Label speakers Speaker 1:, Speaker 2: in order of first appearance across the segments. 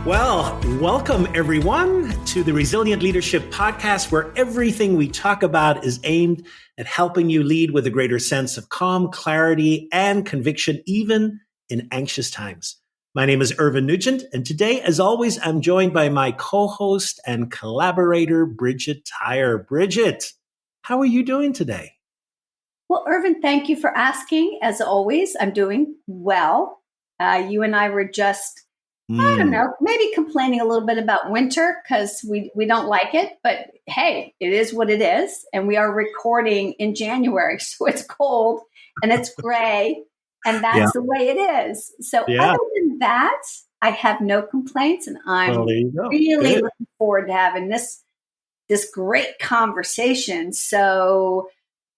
Speaker 1: Well, welcome everyone to the Resilient Leadership Podcast, where everything we talk about is aimed at helping you lead with a greater sense of calm, clarity, and conviction, even in anxious times. My name is Irvine Nugent, and today, as always, I'm joined by my co-host and collaborator, Bridget Tyre. Bridget, how are you doing today?
Speaker 2: Well, Irvine, thank you for asking. As always, I'm doing well. You and I were just I don't know, maybe complaining a little bit about winter because we don't like it. But hey, it is what it is. And we are recording in January. So it's cold and it's gray. And that's the way it is. So other than that, I have no complaints. And I'm really looking forward to having this great conversation. So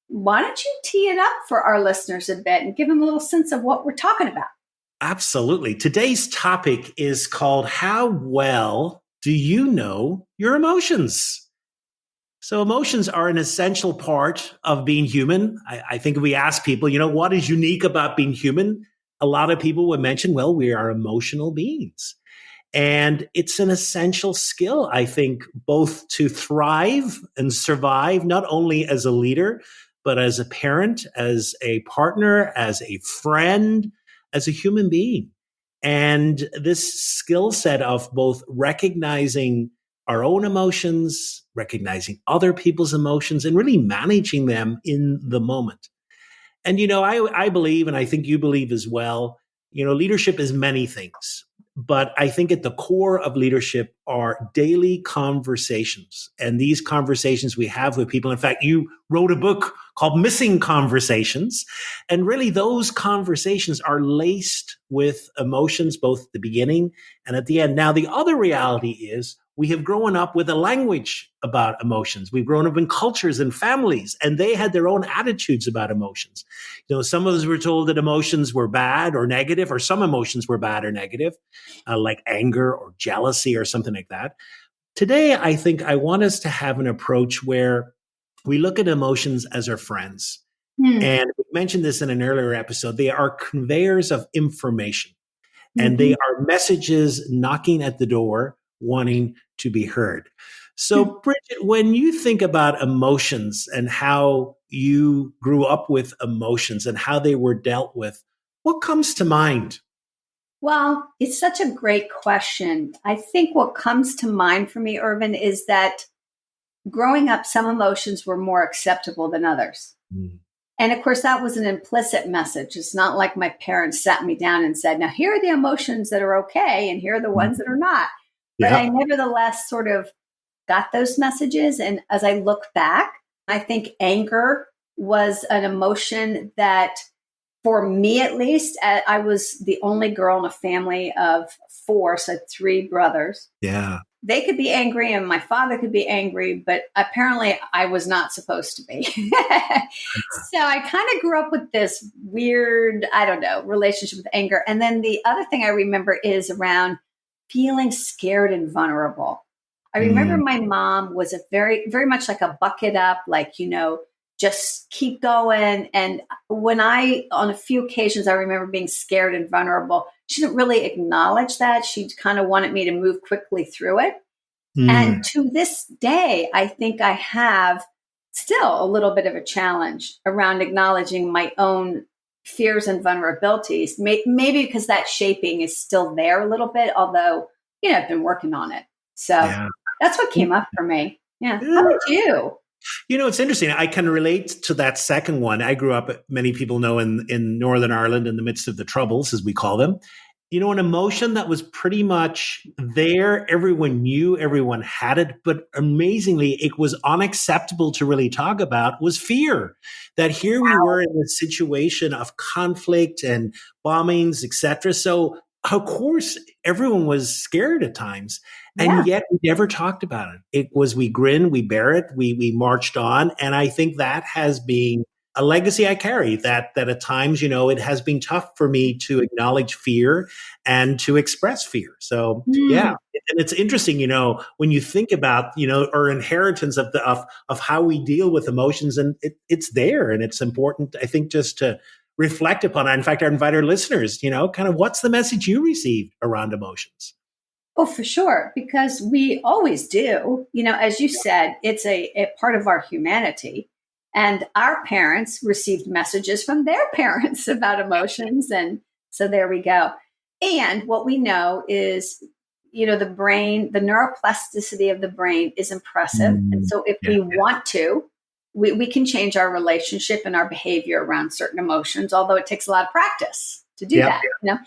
Speaker 2: why don't you tee it up for our listeners a bit and give them a little sense of what we're talking about?
Speaker 1: Absolutely. Today's topic is called How Well Do You Know Your Emotions? So emotions are an essential part of being human. I think if we ask people, what is unique about being human? A lot of people would mention, well, we are emotional beings. And it's an essential skill, I think, both to thrive and survive, not only as a leader, but as a parent, as a partner, as a friend, as a human being. And this skill set of both recognizing our own emotions, recognizing other people's emotions, and really managing them in the moment. And, I believe, and I think you believe as well, leadership is many things. But I think at the core of leadership are daily conversations. And these conversations we have with people. In fact, you wrote a book called Missing Conversations. And really those conversations are laced with emotions, both at the beginning and at the end. Now, the other reality is we have grown up with a language about emotions. We've grown up in cultures and families, and they had their own attitudes about emotions. Some of us were told that emotions were bad or negative, or some emotions were bad or negative, like anger or jealousy or something like that. Today, I think I want us to have an approach where we look at emotions as our friends. And we mentioned this in an earlier episode. They are conveyors of information, and they are messages knocking at the door, wanting to be heard. So, Bridget, when you think about emotions and how you grew up with emotions and how they were dealt with, what comes to mind?
Speaker 2: Well, it's such a great question. I think what comes to mind for me, Irvine, is that growing up, some emotions were more acceptable than others. And of course, that was an implicit message. It's not like my parents sat me down and said, now here are the emotions that are okay, and here are the ones that are not. But I nevertheless sort of got those messages. And as I look back, I think anger was an emotion that, for me at least, I was the only girl in a family of four, so 3 brothers.
Speaker 1: Yeah.
Speaker 2: They could be angry and my father could be angry, but apparently I was not supposed to be. So I kind of grew up with this weird, relationship with anger. And then the other thing I remember is around feeling scared and vulnerable. I remember my mom was a very, very much like a bucket up, just keep going. And on a few occasions, I remember being scared and vulnerable. She didn't really acknowledge that. She kind of wanted me to move quickly through it. And to this day, I think I have still a little bit of a challenge around acknowledging my own fears and vulnerabilities. Maybe because that shaping is still there a little bit, although, I've been working on it. So that's what came up for me. Yeah. How about you?
Speaker 1: It's interesting. I can relate to that second one. I grew up, many people know, in Northern Ireland in the midst of the Troubles, as we call them. An emotion that was pretty much there. Everyone knew, everyone had it, but amazingly, it was unacceptable to really talk about was fear. That here we were in a situation of conflict and bombings, etc. So, of course, everyone was scared at times. And yet we never talked about it. It was, we grinned, we bear it, we marched on. And I think that has been a legacy I carry, that at times, it has been tough for me to acknowledge fear and to express fear. So, and it's interesting, when you think about, our inheritance of how we deal with emotions, and it's there, and it's important, I think, just to reflect upon it. In fact, I invite our listeners, kind of what's the message you received around emotions?
Speaker 2: Oh, for sure, because we always do. As you said, it's a part of our humanity. And our parents received messages from their parents about emotions. And so there we go. And what we know is, the brain, the neuroplasticity of the brain is impressive. And
Speaker 1: Mm,
Speaker 2: so if
Speaker 1: yeah.
Speaker 2: we want to, we can change our relationship and our behavior around certain emotions, although it takes a lot of practice to do
Speaker 1: Yep.
Speaker 2: that.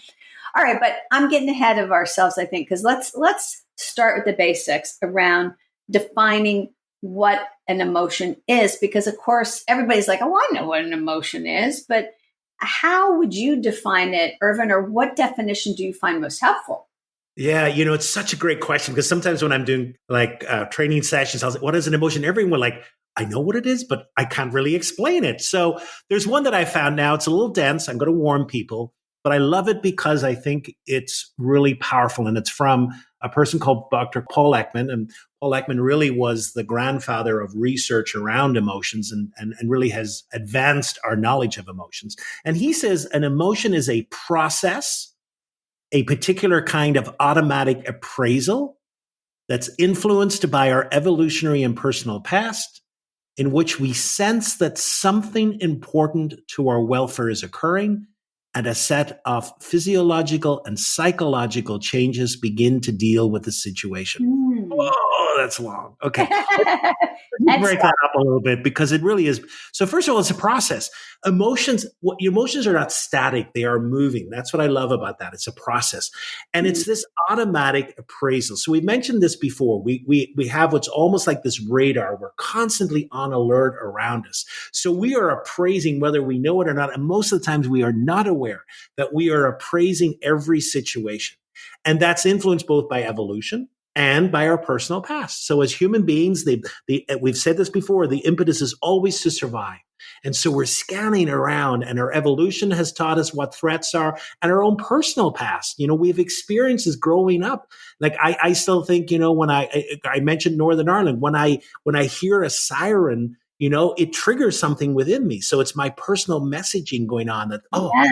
Speaker 2: All right, but I'm getting ahead of ourselves, I think, because let's start with the basics around defining what an emotion is, because of course everybody's like, oh, I know what an emotion is, but how would you define it, Irvin, or what definition do you find most helpful?
Speaker 1: Yeah, it's such a great question because sometimes when I'm doing like training sessions, I was like, what is an emotion? Everyone like, I know what it is, but I can't really explain it. So there's one that I found now. It's a little dense. I'm going to warn people, but I love it because I think it's really powerful. And it's from a person called Dr. Paul Ekman. And Paul Ekman really was the grandfather of research around emotions and really has advanced our knowledge of emotions. And he says an emotion is a process, a particular kind of automatic appraisal that's influenced by our evolutionary and personal past, in which we sense that something important to our welfare is occurring and a set of physiological and psychological changes begin to deal with the situation.
Speaker 2: Hmm.
Speaker 1: Oh, that's long. Okay. Let me
Speaker 2: That's
Speaker 1: break that up a little bit because it really is. So first of all, it's a process. Emotions are not static. They are moving. That's what I love about that. It's a process. And it's this automatic appraisal. So we mentioned this before. We have what's almost like this radar. We're constantly on alert around us. So we are appraising whether we know it or not. And most of the times we are not aware that we are appraising every situation. And that's influenced both by evolution and by our personal past. So as human beings, we've said this before, the impetus is always to survive. And so we're scanning around and our evolution has taught us what threats are and our own personal past. We have experiences growing up. Like I still think, when I mentioned Northern Ireland, when I hear a siren, it triggers something within me. So it's my personal messaging going on that,
Speaker 2: Yeah,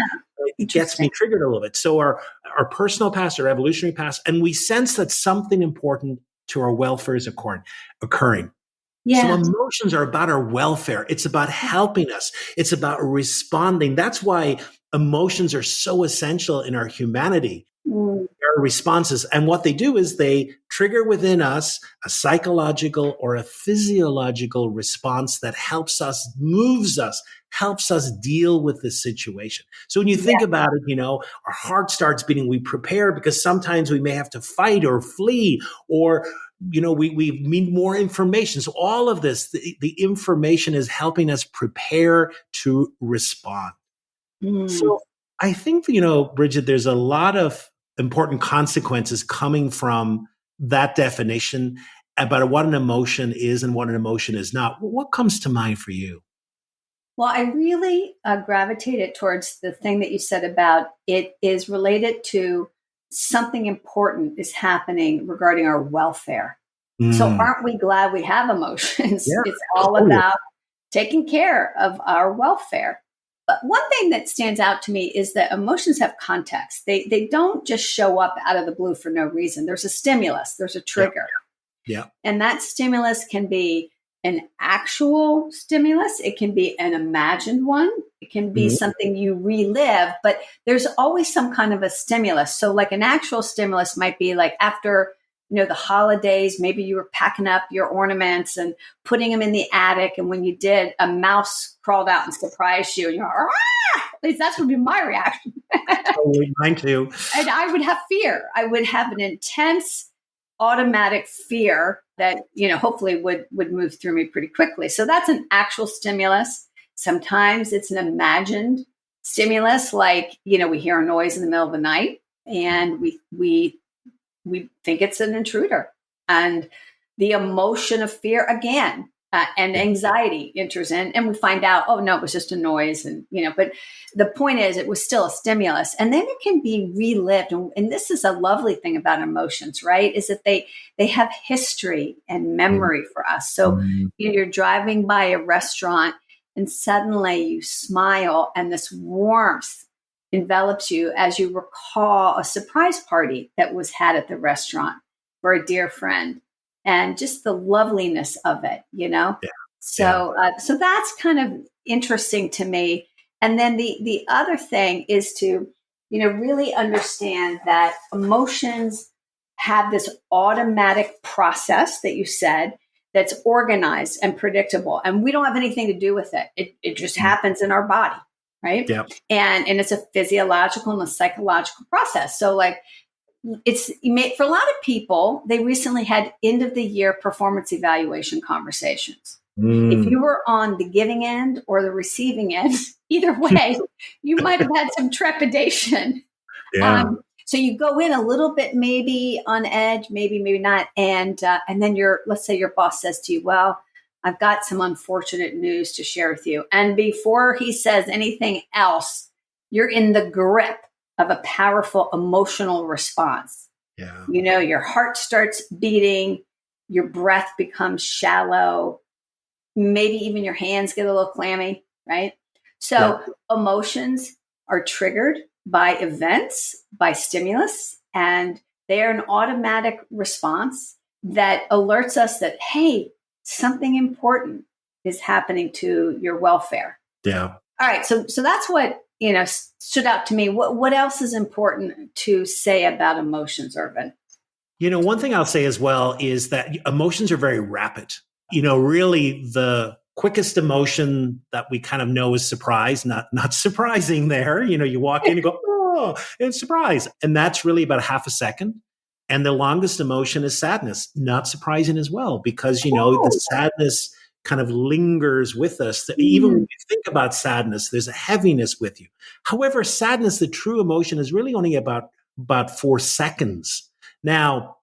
Speaker 1: it gets me
Speaker 2: interesting.
Speaker 1: triggered a little bit. So our personal past, our evolutionary past, and we sense that something important to our welfare is occurring. So
Speaker 2: Yeah.
Speaker 1: emotions are about our welfare. It's about helping us. It's about responding. That's why emotions are so essential in our humanity,
Speaker 2: Mm.
Speaker 1: our responses. And what they do is they trigger within us a psychological or a physiological response that helps us, moves us, helps us deal with the situation. So when you think
Speaker 2: Yeah.
Speaker 1: about it, our heart starts beating. We prepare because sometimes we may have to fight or flee or we need more information. So all of this, the information is helping us prepare to respond.
Speaker 2: Mm.
Speaker 1: So I think, Bridget, there's a lot of important consequences coming from that definition about what an emotion is and what an emotion is not. What comes to mind for you?
Speaker 2: Well, I really gravitated towards the thing that you said about it is related to something important is happening regarding our welfare. So,
Speaker 1: Mm,
Speaker 2: aren't we glad we have emotions?
Speaker 1: yeah,
Speaker 2: It's all
Speaker 1: totally.
Speaker 2: about taking care of our welfare. But one thing that stands out to me is that emotions have context. They don't just show up out of the blue for no reason. There's a stimulus, there's a
Speaker 1: Yeah,
Speaker 2: trigger.
Speaker 1: yeah.
Speaker 2: And that stimulus can be an actual stimulus, it can be an imagined one, it can be
Speaker 1: Mhm.
Speaker 2: something you relive, but there's always some kind of a stimulus. So, like an actual stimulus might be like after the holidays, maybe you were packing up your ornaments and putting them in the attic, and when you did, a mouse crawled out and surprised you, and you're ah! At least that would be my reaction.
Speaker 1: Totally. Mine too.
Speaker 2: And I would have fear. I would have an intense automatic fear that hopefully would move through me pretty quickly. So that's an actual stimulus. Sometimes it's an imagined stimulus, like we hear a noise in the middle of the night and we think it's an intruder, and the emotion of fear again, and
Speaker 1: Yeah.
Speaker 2: anxiety enters in, and we find out, oh no, it was just a noise, and but the point is it was still a stimulus, and then it can be relived. And this is a lovely thing about emotions, right, is that they have history and memory for us. So
Speaker 1: Mhm.
Speaker 2: you're driving by a restaurant and suddenly you smile and this warmth envelops you as you recall a surprise party that was had at the restaurant for a dear friend, and just the loveliness of it,
Speaker 1: Yeah. Yeah.
Speaker 2: So that's kind of interesting to me. And then the other thing is to, really understand that emotions have this automatic process that you said that's organized and predictable, and we don't have anything to do with it. It just happens in our body, right?
Speaker 1: Yeah.
Speaker 2: And it's a physiological and a psychological process. So like, for a lot of people, they recently had end of the year performance evaluation conversations. If
Speaker 1: Mm.
Speaker 2: you were on the giving end or the receiving end, either way, you might have had some trepidation.
Speaker 1: Yeah.
Speaker 2: So you go in a little bit, maybe on edge, maybe not, and then let's say your boss says to you, "Well, I've got some unfortunate news to share with you," and before he says anything else, you're in the grip of a powerful emotional response.
Speaker 1: Yeah.
Speaker 2: Your heart starts beating, your breath becomes shallow, maybe even your hands get a little clammy, right? So
Speaker 1: Yeah.
Speaker 2: emotions are triggered by events, by stimulus, and they are an automatic response that alerts us that, hey, something important is happening to your welfare.
Speaker 1: Yeah.
Speaker 2: All right, so that's what stood out to me. What else is important to say about emotions, Irvine?
Speaker 1: One thing I'll say as well is that emotions are very rapid. Really the quickest emotion that we kind of know is surprise, not surprising there. You walk in and go, oh, it's surprise. And that's really about half a second. And the longest emotion is sadness, not surprising as well, because, the
Speaker 2: Oh,
Speaker 1: sadness kind of lingers with us. Even when
Speaker 2: mm,
Speaker 1: you think about sadness, there's a heaviness with you. However, sadness, the true emotion, is really only about 4 seconds. Now,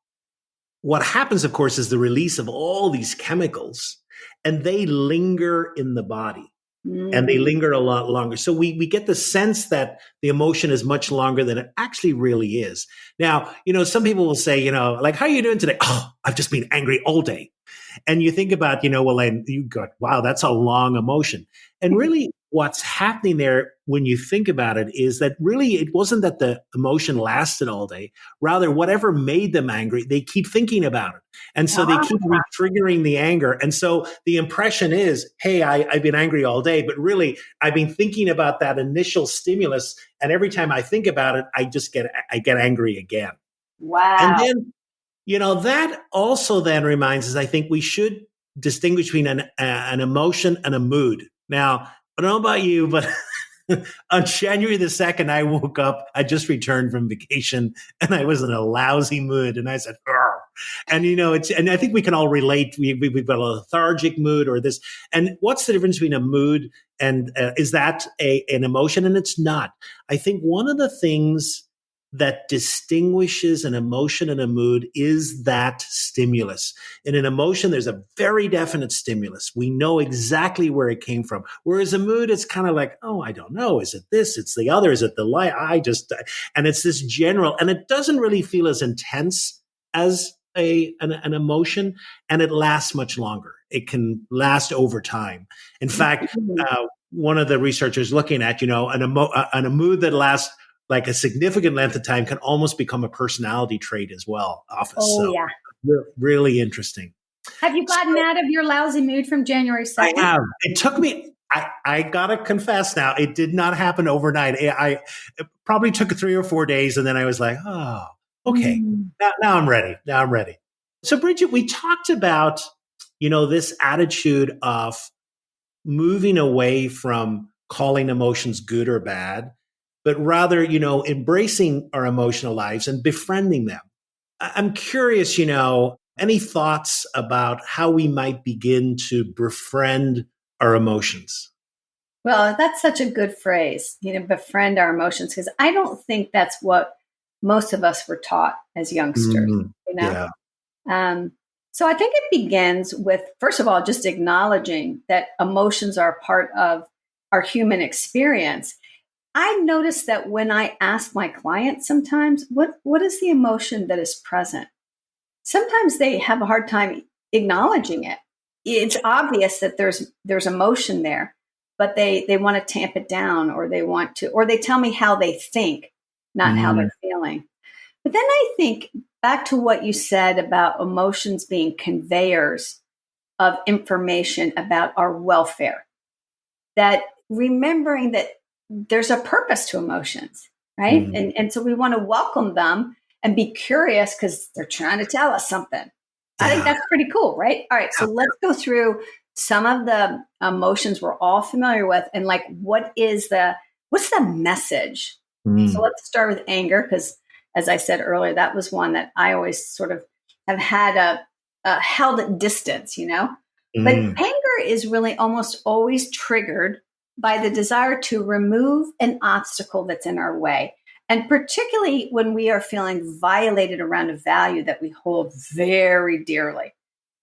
Speaker 1: what happens, of course, is the release of all these chemicals, and they linger in the body, and they
Speaker 2: mm.
Speaker 1: linger a lot longer. So we get the sense that the emotion is much longer than it actually really is. Now, some people will say, like, how are you doing today? Oh, I've just been angry all day. And you think about, well, and you got, wow, that's a long emotion. And really what's happening there when you think about it is that really it wasn't that the emotion lasted all day. Rather, whatever made them angry, they keep thinking about it. And so they keep re-triggering the anger. And so the impression is, hey, I've been angry all day, but really I've been thinking about that initial stimulus. And every time I think about it, I get angry again. And
Speaker 2: Wow.
Speaker 1: then that also then reminds us, I think we should distinguish between an emotion and a mood. Now, I don't know about you, but on January the 2nd, I woke up, I just returned from vacation, and I was in a lousy mood. And I said, "Argh." And, and I think we can all relate. We've got a lethargic mood or this. And what's the difference between a mood and is that an emotion? And it's not. I think one of the things that distinguishes an emotion and a mood is that stimulus. In an emotion, there's a very definite stimulus. We know exactly where it came from. Whereas a mood, it's kind of like, oh, I don't know. Is it this? It's the other. Is it the light? And it's this general, and it doesn't really feel as intense as an emotion, and it lasts much longer. It can last over time. In fact, one of the researchers looking at, a mood that lasts like a significant length of time can almost become a personality trait as well, office.
Speaker 2: Oh,
Speaker 1: So
Speaker 2: yeah.
Speaker 1: really interesting.
Speaker 2: Have you gotten out of your lousy mood from January
Speaker 1: I
Speaker 2: 2nd?
Speaker 1: have. It took me, I got to confess now, it did not happen overnight. It probably took 3 or 4 days. And then I was like, oh, okay,
Speaker 2: Mm.
Speaker 1: now I'm ready. Now I'm ready. So Bridget, we talked about, this attitude of moving away from calling emotions good or bad, but rather, embracing our emotional lives and befriending them. I'm curious, any thoughts about how we might begin to befriend our emotions?
Speaker 2: Well, that's such a good phrase, befriend our emotions, because I don't think that's what most of us were taught as youngsters,
Speaker 1: Mhm.
Speaker 2: you know?
Speaker 1: Yeah.
Speaker 2: Um, so I think it begins with, first of all, just acknowledging that emotions are part of our human experience. I notice that when I ask my clients sometimes, what is the emotion that is present? Sometimes they have a hard time acknowledging it. It's obvious that there's emotion there, but they want to tamp it down, or they tell me how they think, not how they're feeling. But then I think back to what you said about emotions being conveyors of information about our welfare, that remembering that there's a purpose to emotions, right? And so we want to welcome them and be curious because they're trying to tell us something. I think that's pretty cool, right? All right, so let's go through some of the emotions we're all familiar with, and like, what's the message? So let's start with anger, because as I said earlier, that was one that I always sort of have had a held at distance, But anger is really almost always triggered by the desire to remove an obstacle that's in our way. And particularly when we are feeling violated around a value that we hold very dearly.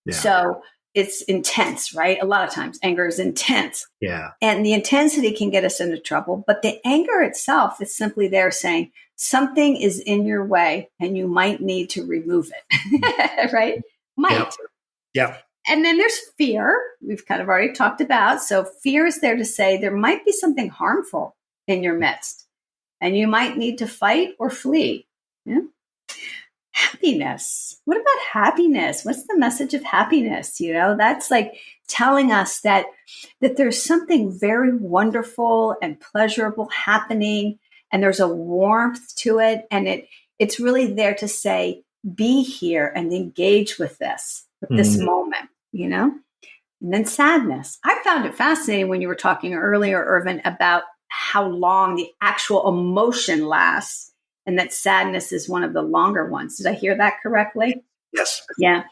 Speaker 2: Yeah. So it's intense, right? A lot of times anger is intense.
Speaker 1: Yeah.
Speaker 2: And the intensity can get us into trouble. But the anger itself is simply there saying something is in your way and you might need to remove it, right? Might.
Speaker 1: Yeah.
Speaker 2: And then there's fear, we've kind of already talked about. So fear is there to say there might be something harmful in your midst, and you might need to fight or flee. Yeah? Happiness. What about happiness? What's the message of happiness? That's like telling us that there's something very wonderful and pleasurable happening, and there's a warmth to it. And it's really there to say, be here and engage with this moment, And then sadness. I found it fascinating when you were talking earlier, Irvine, about how long the actual emotion lasts, and that sadness is one of the longer ones. Did I hear that correctly?
Speaker 1: Yes.
Speaker 2: Yeah.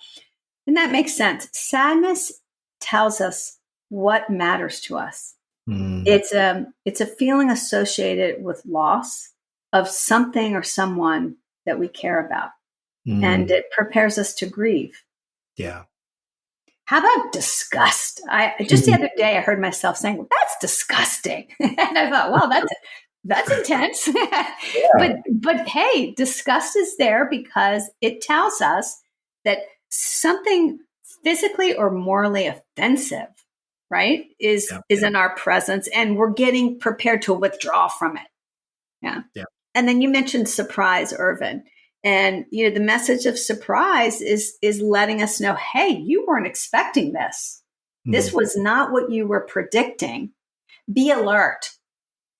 Speaker 2: And that makes sense. Sadness tells us what matters to us. It's a feeling associated with loss of something or someone that we care about. And it prepares us to grieve.
Speaker 1: Yeah.
Speaker 2: How about disgust? Just the other day, I heard myself saying, well, that's disgusting. And I thought, well, that's intense. But hey, disgust is there because it tells us that something physically or morally offensive, right, is in our presence, and we're getting prepared to withdraw from it. Yeah. And then you mentioned surprise, Irvine. And, the message of surprise is letting us know, hey, you weren't expecting this. This was not what you were predicting. Be alert,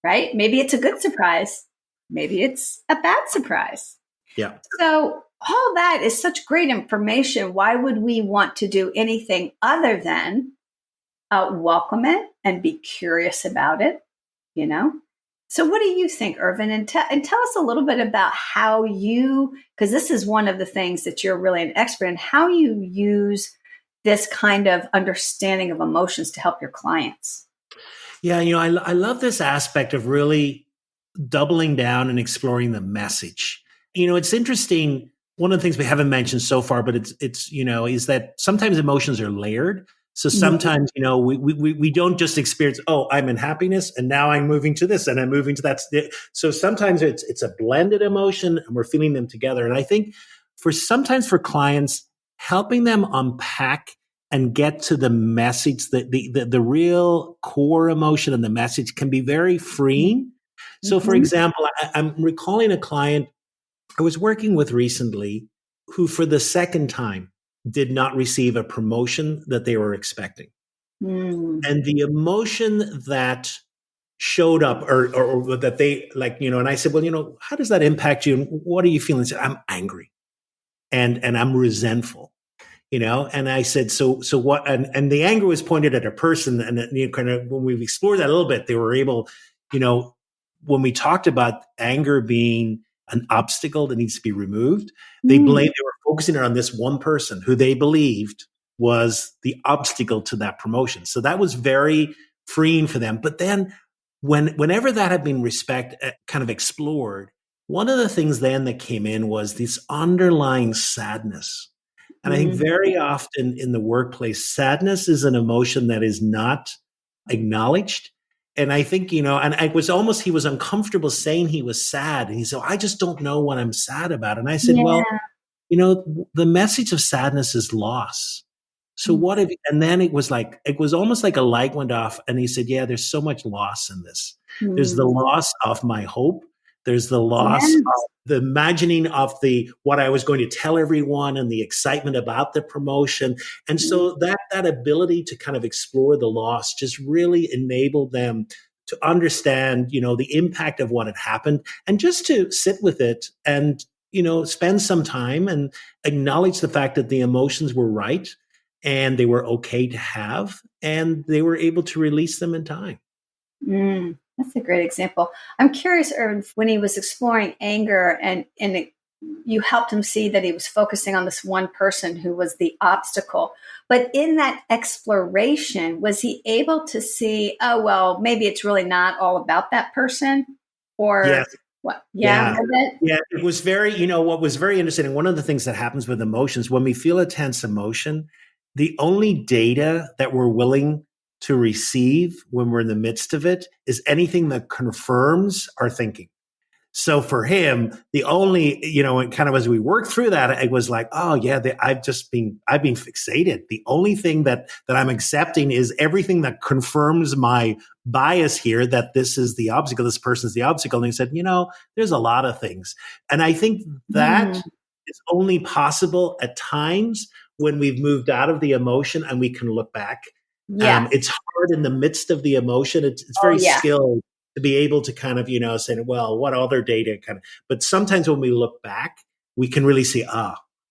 Speaker 2: right? Maybe it's a good surprise. Maybe it's a bad surprise.
Speaker 1: Yeah.
Speaker 2: So all that is such great information. Why would we want to do anything other than welcome it and be curious about it, So what do you think, Irvine? And tell us a little bit about how because this is one of the things that you're really an expert in, how you use this kind of understanding of emotions to help your clients.
Speaker 1: Yeah, I love this aspect of really doubling down and exploring the message. It's interesting. One of the things we haven't mentioned so far, but it's is that sometimes emotions are layered. So sometimes, we don't just experience, oh, I'm in happiness and now I'm moving to this and I'm moving to that. So sometimes it's a blended emotion and we're feeling them together. And I think sometimes for clients, helping them unpack and get to the message, the real core emotion and the message can be very freeing. So for example, I'm recalling a client I was working with recently who for the second time did not receive a promotion that they were expecting. And the emotion that showed up or that they and I said, well, how does that impact you? And what are you feeling? He said, I'm angry and I'm resentful, and I said, so what? And the anger was pointed at a person. And kind of when we've explored that a little bit, they were able, when we talked about anger being an obstacle that needs to be removed, they were focusing on this one person who they believed was the obstacle to that promotion. So that was very freeing for them. But then whenever that had been kind of explored, one of the things then that came in was this underlying sadness. And I think very often in the workplace, sadness is an emotion that is not acknowledged. And I think, and it was almost, he was uncomfortable saying he was sad. And he said, I just don't know what I'm sad about. And I said, well, the message of sadness is loss. So what if, and then it was almost like a light went off and he said, yeah, there's so much loss in this. There's the
Speaker 2: Mm.
Speaker 1: loss of my hope. There's the loss of
Speaker 2: Yes.
Speaker 1: the imagining of what I was going to tell everyone and the excitement about the promotion. And so that ability to kind of explore the loss just really enabled them to understand, the impact of what had happened and just to sit with it and, spend some time and acknowledge the fact that the emotions were right and they were okay to have, and they were able to release them in time.
Speaker 2: That's a great example. I'm curious, Irvin, when he was exploring anger you helped him see that he was focusing on this one person who was the obstacle. But in that exploration, was he able to see, oh, well, maybe it's really not all about that person? Or
Speaker 1: Yes.
Speaker 2: what? Yeah,
Speaker 1: Yeah.
Speaker 2: a bit?
Speaker 1: Yeah. It was what was very interesting. And one of the things that happens with emotions, when we feel a tense emotion, the only data that we're willing to receive when we're in the midst of it is anything that confirms our thinking. So for him, the only, and kind of as we worked through that, it was like, oh yeah, I've been fixated. The only thing that I'm accepting is everything that confirms my bias here, that this is the obstacle, this person's the obstacle. And he said, there's a lot of things. And I think that
Speaker 2: Mm,
Speaker 1: is only possible at times when we've moved out of the emotion and we can look back.
Speaker 2: yeah.
Speaker 1: It's hard in the midst of the emotion. It's
Speaker 2: Oh,
Speaker 1: very
Speaker 2: yeah.
Speaker 1: skilled to be able to kind of, say, well, what other data but sometimes when we look back, we can really see,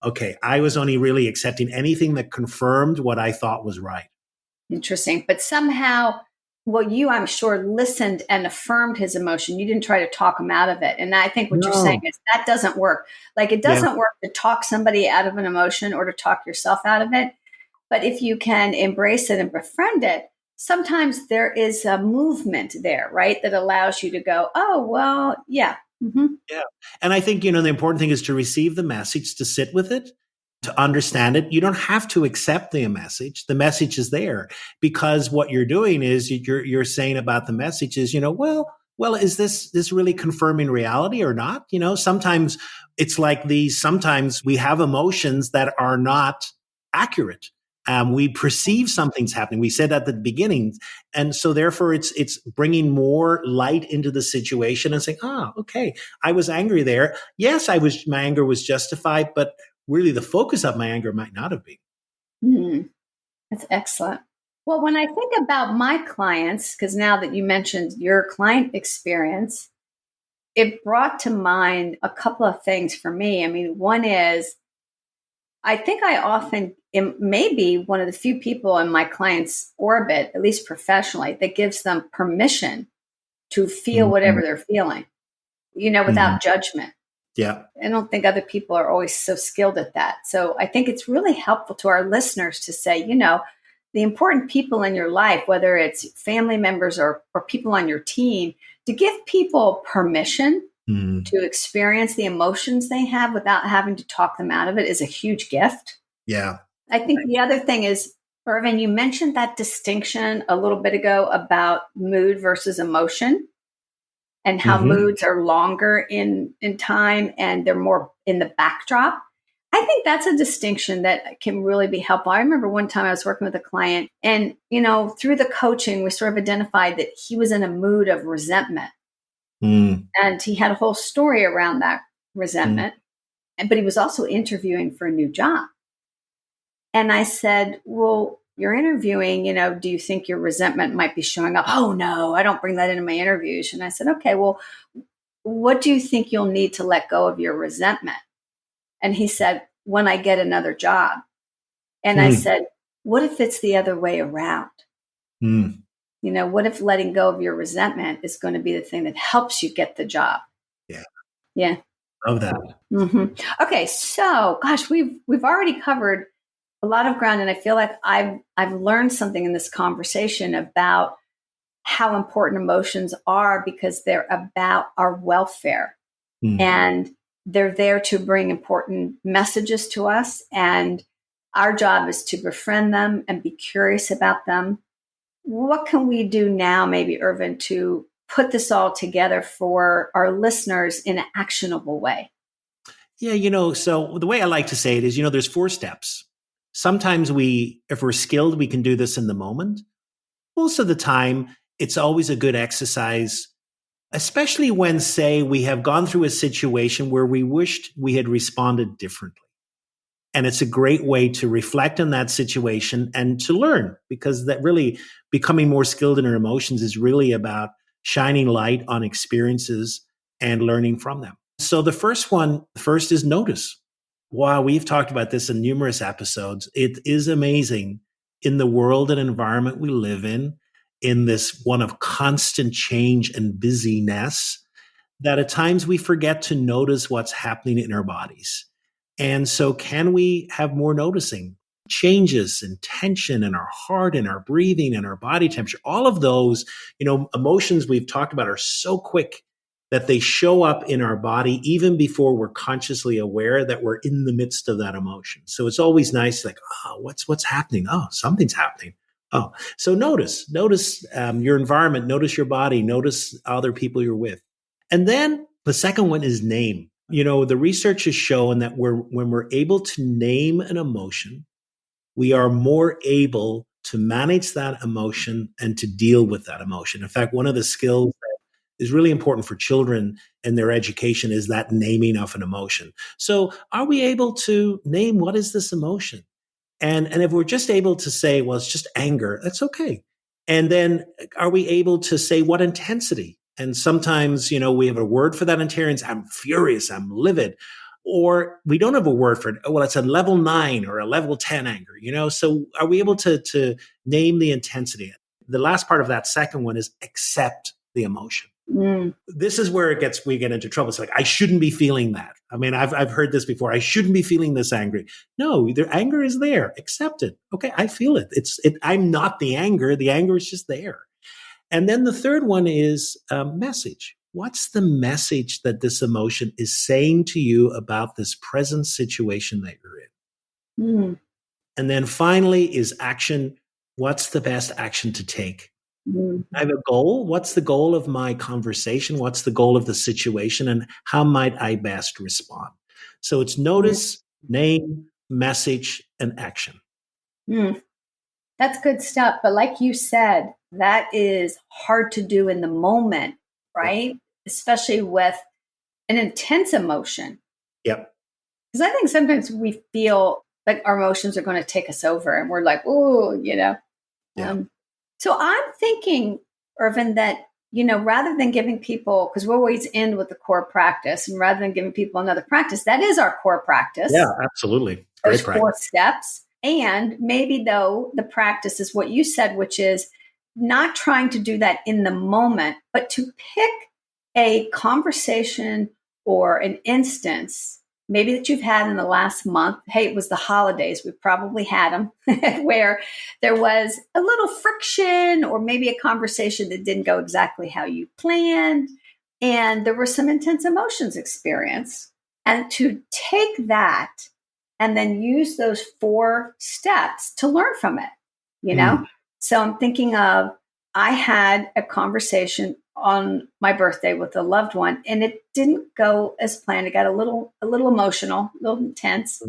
Speaker 1: okay, I was only really accepting anything that confirmed what I thought was right.
Speaker 2: Interesting. But somehow, well, you, I'm sure, listened and affirmed his emotion. You didn't try to talk him out of it. And I think what you're saying
Speaker 1: No.
Speaker 2: is that doesn't work. Like, it
Speaker 1: Yeah.
Speaker 2: doesn't work to talk somebody out of an emotion or to talk yourself out of it. But if you can embrace it and befriend it, sometimes there is a movement there, right? That allows you to go, oh, well, yeah.
Speaker 1: Yeah. And I think, the important thing is to receive the message, to sit with it, to understand it. You don't have to accept the message. The message is there because what you're doing is you're saying about the message is, well, is this really confirming reality or not? Sometimes it's like sometimes we have emotions that are not accurate. We perceive something's happening. We said at the beginning, and so therefore it's bringing more light into the situation and saying, okay, I was angry there. Yes, my anger was justified, but really the focus of my anger might not have been.
Speaker 2: Mhm. That's excellent. Well, when I think about my clients, because now that you mentioned your client experience, it brought to mind a couple of things for me. I mean, one is I think I often am maybe one of the few people in my client's orbit, at least professionally, that gives them permission to feel
Speaker 1: Mhm.
Speaker 2: whatever they're feeling,
Speaker 1: Mhm.
Speaker 2: without judgment.
Speaker 1: Yeah.
Speaker 2: I don't think other people are always so skilled at that. So I think it's really helpful to our listeners to say, the important people in your life, whether it's family members or people on your team, to give people permission
Speaker 1: Mm.
Speaker 2: to experience the emotions they have without having to talk them out of it is a huge gift.
Speaker 1: Yeah.
Speaker 2: I think the other thing is, Irvin, you mentioned that distinction a little bit ago about mood versus emotion and how
Speaker 1: Hmm.
Speaker 2: moods are longer in time and they're more in the backdrop. I think that's a distinction that can really be helpful. I remember one time I was working with a client and, through the coaching, we sort of identified that he was in a mood of resentment.
Speaker 1: Mm.
Speaker 2: And he had a whole story around that
Speaker 1: Mm.
Speaker 2: resentment. But he was also interviewing for a new job. And I said, well, you're interviewing, do you think your resentment might be showing up? Oh, no, I don't bring that into my interviews. And I said, okay, well, what do you think you'll need to let go of your resentment? And he said, when I get another job. And I
Speaker 1: Mm.
Speaker 2: said, what if it's the other way around?
Speaker 1: Mm.
Speaker 2: What if letting go of your resentment is going to be the thing that helps you get the job?
Speaker 1: Yeah.
Speaker 2: Yeah.
Speaker 1: Love that.
Speaker 2: hmm Okay. So, gosh, we've already covered a lot of ground, and I feel like I've learned something in this conversation about how important emotions are because they're about our welfare
Speaker 1: Mm.
Speaker 2: and they're there to bring important messages to us. And our job is to befriend them and be curious about them. What can we do now, maybe, Irvin, to put this all together for our listeners in an actionable way?
Speaker 1: Yeah. So the way I like to say it is, there's 4 steps. Sometimes if we're skilled, we can do this in the moment. Most of the time, it's always a good exercise, especially when, say, we have gone through a situation where we wished we had responded differently. And it's a great way to reflect on that situation and to learn, because that really becoming more skilled in our emotions is really about shining light on experiences and learning from them. So the first is notice. Wow, we've talked about this in numerous episodes. It is amazing in the world and environment we live in this one of constant change and busyness, that at times we forget to notice what's happening in our bodies. And so, can we have more noticing? Changes in tension in our heart and our breathing and our body temperature, all of those, emotions we've talked about are so quick that they show up in our body even before we're consciously aware that we're in the midst of that emotion. So it's always nice, like, oh, what's happening? Oh, something's happening. Oh, so notice your environment, notice your body, notice other people you're with. And then the second one is name. The research has shown that when we're able to name an emotion, we are more able to manage that emotion and to deal with that emotion. In fact, one of the skills that is really important for children and their education is that naming of an emotion. So are we able to name, what is this emotion? And if we're just able to say, well, it's just anger, that's okay. And then are we able to say what intensity? And sometimes, we have a word for that intensity. I'm furious, I'm livid. Or we don't have a word for it. Well, it's a level 9 or a level 10 anger, So are we able to name the intensity? The last part of that second one is accept the emotion. This is where we get into trouble. It's like, I shouldn't be feeling that. I mean, I've heard this before. I shouldn't be feeling this angry. No, the anger is there. Accept it. Okay, I feel it. I'm not the anger. The anger is just there. And then the third one is message. What's the message that this emotion is saying to you about this present situation that you're in? And then finally is action. What's the best action to take? I have a goal. What's the goal of my conversation? What's the goal of the situation? And how might I best respond? So it's notice, name, message, and action.
Speaker 2: That's good stuff. But like you said, that is hard to do in the moment, right? Especially with an intense emotion.
Speaker 1: Yep.
Speaker 2: Because I think sometimes we feel like our emotions are going to take us over and we're like, oh, Yeah. So I'm thinking, Irvine, that, rather than giving people, because we always end with the core practice, and rather than giving people another practice, that is our core practice.
Speaker 1: Yeah, absolutely.
Speaker 2: Those 4 steps. And maybe, though, the practice is what you said, which is not trying to do that in the moment, but to pick a conversation or an instance maybe that you've had in the last month. Hey, it was the holidays. We probably had them where there was a little friction or maybe a conversation that didn't go exactly how you planned. And there were some intense emotions experienced. And to take that and then use those 4 steps to learn from it, So I'm thinking of, I had a conversation on my birthday with a loved one, and it didn't go as planned. It got a little emotional, a little intense.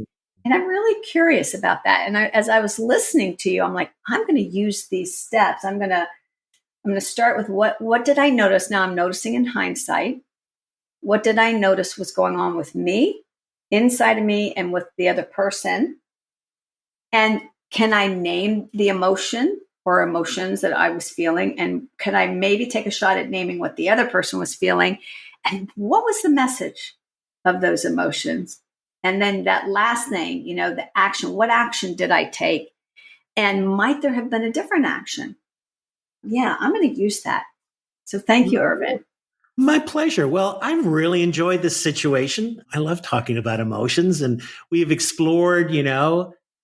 Speaker 2: And I'm really curious about that. And as I was listening to you, I'm like, I'm going to use these steps. I'm going to start with what did I notice? Now I'm noticing in hindsight. What did I notice was going on with me, inside of me, and with the other person? And can I name the emotion or emotions that I was feeling? And could I maybe take a shot at naming what the other person was feeling? And what was the message of those emotions? And then that last thing, the action, what action did I take? And might there have been a different action? Yeah, I'm going to use that. So thank you, Irvine.
Speaker 1: My pleasure. Well, I've really enjoyed this situation. I love talking about emotions, and we've explored,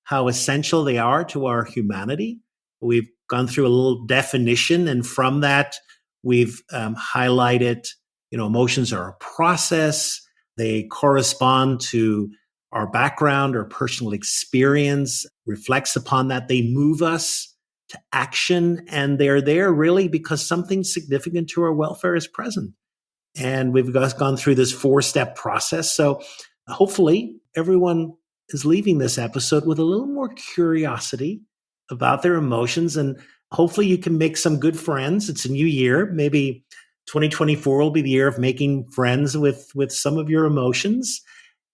Speaker 1: how essential they are to our humanity. We've gone through a little definition, and from that, we've highlighted, emotions are a process. They correspond to our background or personal experience, reflects upon that. They move us to action, and they're there really because something significant to our welfare is present. And we've gone through this 4-step process. So hopefully everyone is leaving this episode with a little more curiosity about their emotions. And hopefully you can make some good friends. It's a new year. Maybe 2024 will be the year of making friends with some of your emotions.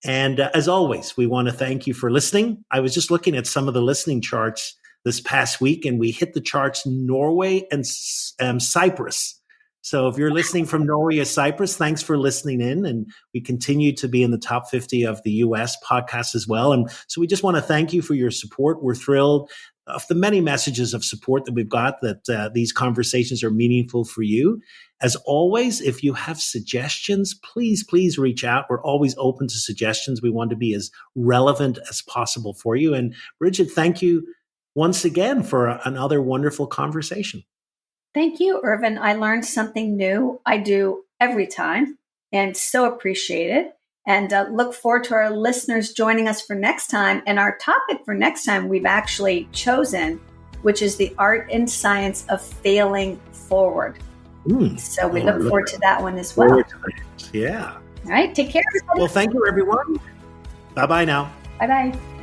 Speaker 1: And as always, we want to thank you for listening. I was just looking at some of the listening charts this past week, and we hit the charts Norway and Cyprus. So if you're listening from Norway or Cyprus, thanks for listening in. And we continue to be in the top 50 of the US podcasts as well. And so we just want to thank you for your support. We're thrilled of the many messages of support that we've got, that these conversations are meaningful for you. As always, if you have suggestions, please reach out. We're always open to suggestions. We want to be as relevant as possible for you. And Bridget, thank you once again for another wonderful conversation.
Speaker 2: Thank you, Irvine. I learned something new. I do every time, and so appreciate it. And look forward to our listeners joining us for next time. And our topic for next time we've actually chosen, which is the art and science of failing forward. So we look forward to that one as well.
Speaker 1: Yeah.
Speaker 2: All right. Take care, everybody.
Speaker 1: Well, thank you, everyone. Bye-bye now.
Speaker 2: Bye-bye.